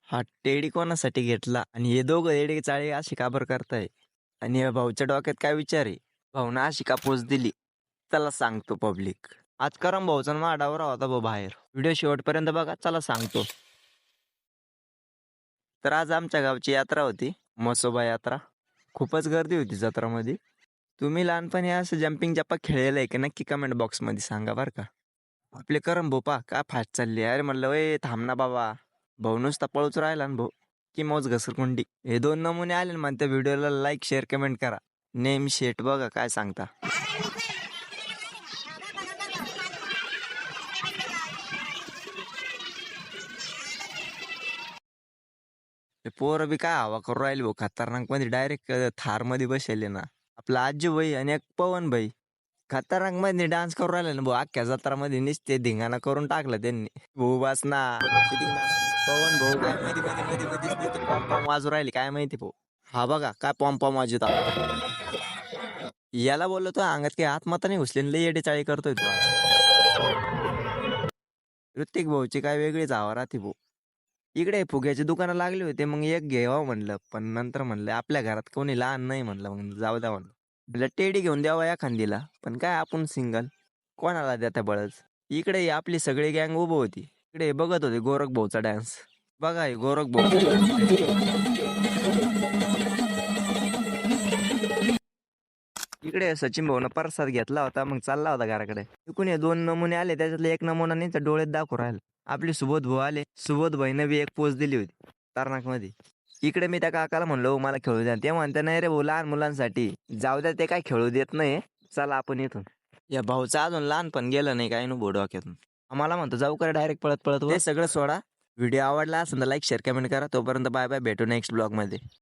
हा टेडी कोणासाठी घेतला आणि हे दोघं येडे चाळे अशी का बरं करताय आणि या भाऊच्या डोक्यात काय विचार आहे. भाऊनं अशी का पोच दिली चला सांगतो पब्लिक. आज करम भाऊचा आणि माझा डावरा होता भाऊ बाहेर. व्हिडिओ शेवटपर्यंत बघा चला सांगतो. तर आज आमच्या गावची यात्रा होती, म्हसोबा यात्रा. खूपच गर्दी होती जत्रामध्ये. तुम्ही लहानपणी असं जम्पिंग जप्पा खेळलेलं आहे की नक्की कमेंट बॉक्समध्ये सांगा बरं का. आपले करम भोपा काय फास्ट चालली अरे म्हणलं वय थांब ना बाबा. भाऊ नुसता पळूच राहिला ना भाऊ की मौज घसरकुंडी. हे दोन नमुने आले ना म्हणते व्हिडिओला लाईक शेअर कमेंट करा. नेम शेट बघा काय सांगता. ते पोरं बी काय हवा करू राहिले भाऊ खतरनाक मध्ये डायरेक्ट थार मध्ये बसले ना. आपला आजी भाई आणि एक पवन भाई खतरनाक मध्ये डान्स करू राहिले ना भाऊ. अख्ख्या जत्रामध्ये नुसते धिंगाणा करून टाकलं त्यांनी. भाऊ बस ना पवन भाऊ काय मध्ये मध्ये मध्ये मध्ये नुसते पॉम पॉम वाजू राहिले काय माहिती भाऊ. हा बघा काय पॉम पॉम वाजत याला बोललो तो अंगात काही आत्माता नाही घुसले लई येडे चाळी करतोय तो. ऋतिक भाऊची काय वेगळीच हवा राहते भाऊ. इकडे फुग्याची दुकानं लागली होते मग एक घ्यावं म्हणलं पण नंतर म्हणलं आपल्या घरात कोणी लहान नाही म्हणलं मग जाऊ द्या म्हणलं टेडी घेऊन द्यावा एखादीला पण काय आपण सिंगल कोणाला द्या त्या बळच. इकडे आपली सगळी गँग उभं होती. इकडे बघत होते गोरख भाऊचा डान्स. बघा हे गोरख भाऊ. इकडे सचिन भाऊनं प्रसाद घेतला होता मग चालला होता घराकडे. इकडून हे दोन नमुने आले त्याच्यातले एक नमुना नाही तर डोळ्यात दाखवू राहिला. आपली सुबोध भाऊ आले. सुबोध भाईनं बी एक पोच दिली होती तारनाक मध्ये. इकडे मी त्या काकाला म्हणलो मला खेळू द्या ते म्हणते नाही रे भाऊ लहान मुलांसाठी. जाऊ द्या ते काय खेळू देत नाही चला आपण इथून. या भाऊचं अजून लहानपण गेलं नाही काय नु भाऊ डोक्यातून. आम्हाला म्हणतो जाऊ कर डायरेक्ट पळत पळत. ते सगळं सोडा. व्हिडिओ आवडला असेल तर लाईक शेअर कमेंट करा. तोपर्यंत बाय बाय भेटू नेक्स्ट ब्लॉग मध्ये.